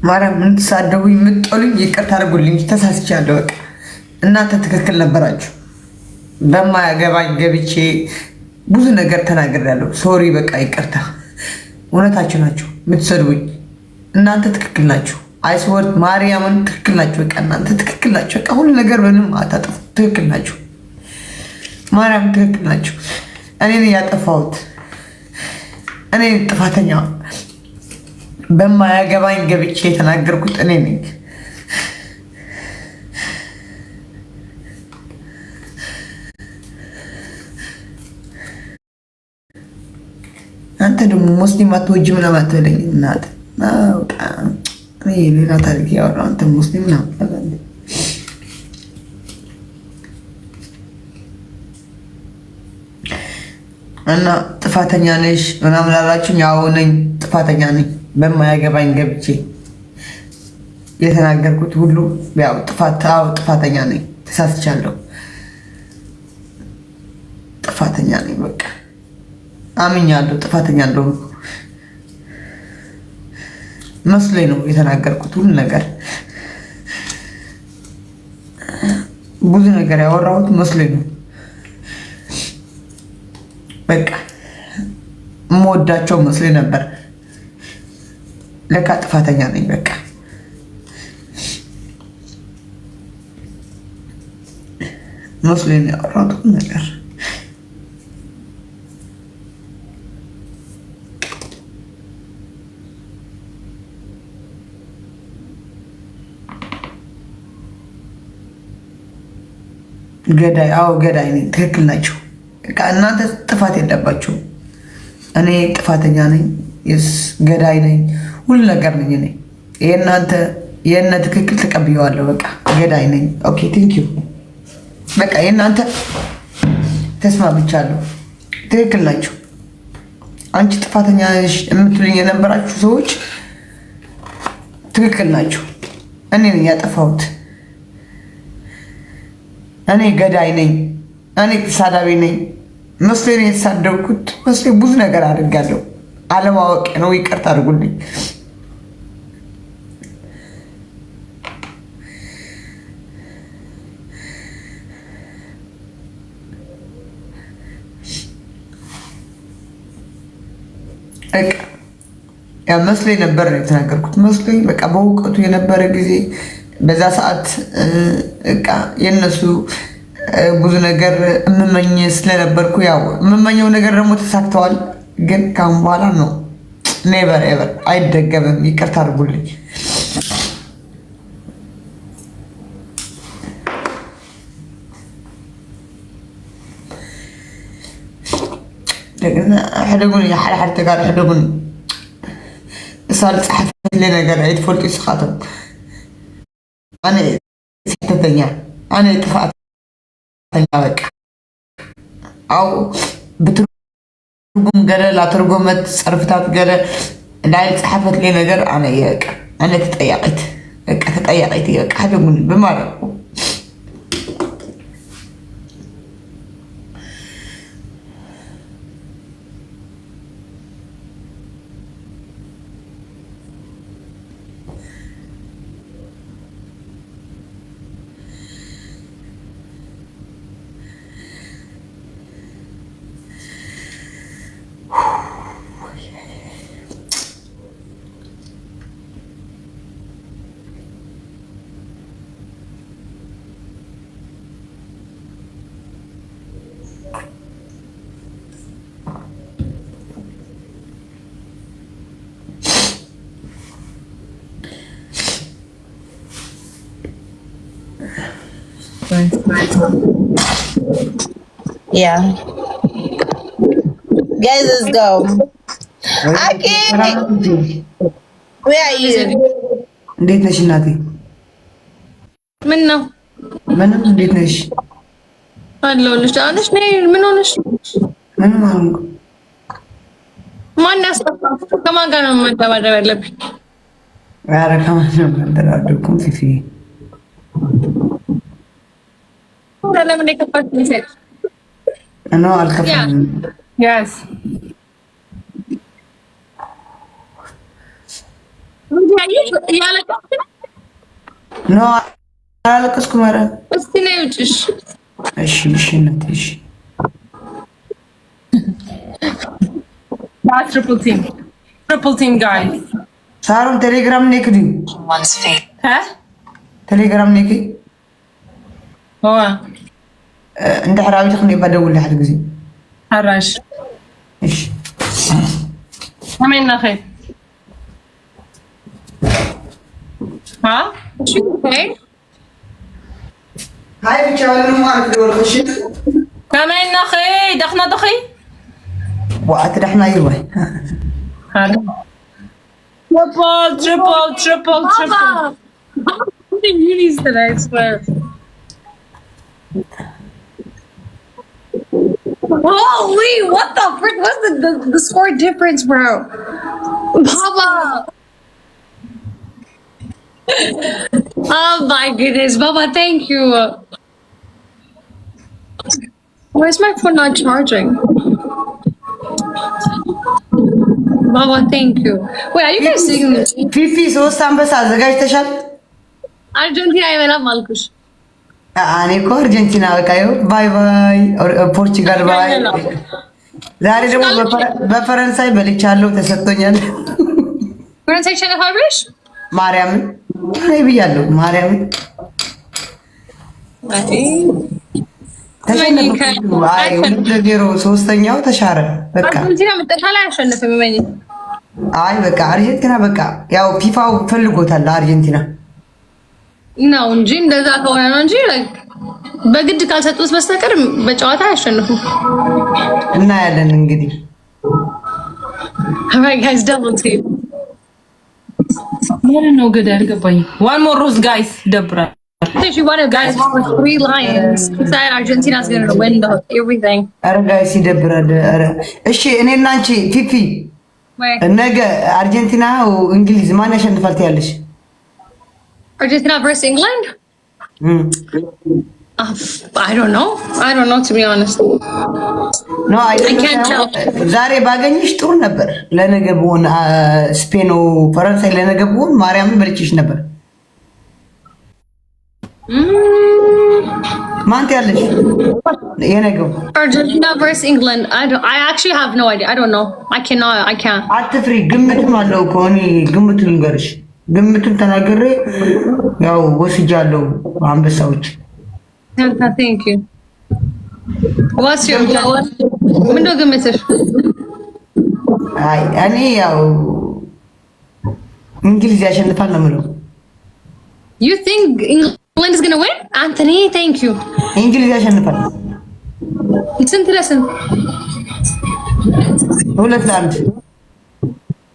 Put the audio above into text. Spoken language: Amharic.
ማርያም የምትሳደቡኝ የምትጠሉኝ ይቅርታ አድርጉልኝ፣ ተሳስቻለሁ። በቃ እናንተ ትክክል ነበራችሁ። በማያገባኝ ገብቼ ብዙ ነገር ተናግሬያለሁ። ሶሪ፣ በቃ ይቅርታ። እውነታችሁ ናችሁ የምትሰድቡኝ እናንተ ትክክል ናችሁ። አይስወርድ ማርያምን ትክክል ናችሁ። በቃ እናንተ ትክክል ናችሁ። በቃ ሁሉ ነገር ምንም አታጠፉ። ትክክል ናችሁ። ማርያም ትክክል ናችሁ። እኔን ያጠፋሁት እኔ ጥፋተኛ በማያገባኝ ገብቼ የተናገርኩት እኔ ነኝ። አንተ ደግሞ ሙስሊም አትወጂ ምናምን አትበለኝ። እናት ሌላ ታሪክ ያወራ አንተ ሙስሊም ነው እና ጥፋተኛ ነሽ ምናምን ላላችሁኝ፣ ያው ነኝ፣ ጥፋተኛ ነኝ። በማያገባኝ ገብቼ የተናገርኩት ሁሉ ያው ጥፋተኛ ነኝ። ተሳስቻለሁ። ጥፋተኛ ነኝ። በቃ አምኛለሁ። ጥፋተኛ እንደሆንኩ መስሎኝ ነው የተናገርኩት ሁሉ ነገር። ብዙ ነገር ያወራሁት መስሎኝ ነው። በቃ የምወዳቸው መስሎኝ ነበር። ለካ ጥፋተኛ ነኝ። በቃ መስሎኝ ነው ያወራሁት ሁሉ ነገር። ገዳይ፣ አዎ ገዳይ ነኝ። ትክክል ናቸው። እናንተ ጥፋት የለባችሁም። እኔ ጥፋተኛ ነኝ። ገዳይ ነኝ። ሁሉ ነገር ነኝ እኔ። የእነ ትክክል ተቀብየዋለሁ። በቃ ገዳይ ነኝ። ኦኬ ቴንክ ዩ። በቃ የእናንተ ተስማምቻለሁ። ትክክል ናቸው። አንቺ ጥፋተኛ ነሽ የምትሉኝ የነበራችሁ ሰዎች ትክክል ናቸው። እኔ ነኝ ያጠፋሁት። እኔ ገዳይ ነኝ። እኔ ተሳዳቢ ነኝ። መስሎኝ ነው የተሳደብኩት። መስሎኝ ብዙ ነገር አድርጋለሁ። አለማወቅ ነው። ይቅርታ አድርጉልኝ። በቃ ያ መስሎኝ ነበር ነው የተናገርኩት። መስሎኝ በቃ በእውቀቱ የነበረ ጊዜ በዛ ሰዓት በቃ የነሱ ብዙ ነገር እምመኝ ስለነበርኩ ያው የምመኘው ነገር ደግሞ ተሳክተዋል። ግን ካሁን በኋላ ነው ኔቨር ኤቨር አይደገምም። ይቅርታ አድርጉልኝ። ደግና ሕደጉን ሓደ ተጋር ሕደጉን እሳል ፀሓፈት ለ ነገር አይትፈልጡ ይስኻቶም ኣነ ስሕተተኛ ኣነ ጥፋተኛ በቃ አው ብትርጉም ገለ ላተርጎመት ፅርፍታት ገለ ናይ ፀሓፈት ለ ነገር ኣነ በቃ ኣነ ተጠያቂት በቃ ተጠያቂት በቃ ሕደጉን ብማለት Yeah. Guys, let's go. Aki! Where are you? እንዴት ነሽ እናቴ? ምን ነው? ምንም። እንዴት ነሽ? አለሁልሽ። አሁንሽ ምን ሆነሽ? ምንም አልሆንኩም። ማን ያስጠፋው? ከማን ጋር ነው መደባደብ ያለብኝ? ኧረ ከማንም አልተደባደብኩም ፊፊ። ለምን የከፋት ሚሴት ነው? አልከፋኝም። Yes. ኖ አላለቀስኩም። ኧረ እስቲ ነይ ውጭሽ። እሺ እሺ እናቴ እሺ። ትሪፕል ቲም ጋይስ ሳሮን ቴሌግራም ነክዲ ቴሌግራም ነክ هو እንደ حرامي تخني بدول لحد ጊዜ حراش እሺ አሜን ነኸ ها شو هيك هاي بتشاور ما اعرف دول خش كمان نخي دخنا دخي وقت رحنا يروح triple Unis today, I swear. Holy, what the frick? What's the score difference, bro? Baba! Oh my goodness, Baba, thank you. Why is my phone not charging? Baba, thank you. Wait, are you guys seeing this? ፊፊ ሶስት አንበሳ አዘጋጅተሻል? Argentina አይበላም አልኩሽ። እኔ እኮ አርጀንቲና በቃ ይኸው ባይ ባይ፣ ፖርቹጋል ባይ። ዛሬ ደግሞ በፈረንሳይ በልቻለሁ፣ ተሰጥቶኛል። ፈረንሳይ ሸነፋል ብለሽ ማርያምን አይ ብያለሁ። ማርያምን ተሸነፈ። አይ ወንጀሮ ሶስተኛው ተሻረ። በቃ አርጀንቲና መጨረሻ ላይ አሸነፈ። ምን አይ በቃ አርጀንቲና በቃ ያው ፊፋው ፈልጎታል አርጀንቲና ነው እንጂ እንደዛ ከሆነ ነው እንጂ በግድ ካልሰጡት በስተቀር በጨዋታ አያሸንፉም። እና ያለን እንግዲህ alright guys double team ምን ነው ገዳ ያልገባኝ one more rose guys ደብራ if you want to guys for 3 lions say Argentina is going to win the everything አረ ጋይስ ይደብራል። አረ እሺ እኔና አንቺ ፊፊ ነገ አርጀንቲና እንግሊዝ ማን ያሸንፋል ትያለሽ? Argentina versus England? I don't know. To be honest. No, I can't tell. ዛሬ ባገኝሽ ጥሩ ነበር። ለነገ ብሆን ስፔን ፈረንሳይ ለነገ ብሆን ማርያምን በልጭሽ ነበር። ማን ትያለሽ? የነገው Argentina versus England. I actually have no idea. I don't know. I can't. አትፍሪ። ግምትም አለው እኮ እኔ ግምቱን ልንገርሽ። ግምቱን ተናግሬ ያው ወስጃለሁ አንበሳዎች። Thank you. What's your ምንድን ነው ግምትሽ? አይ እኔ ያው እንግሊዝ ያሸንፋል ነው የምለው። You think England is going to win? Anthony, thank you. እንግሊዝ ያሸንፋል። ስንት ለስንት? 2-1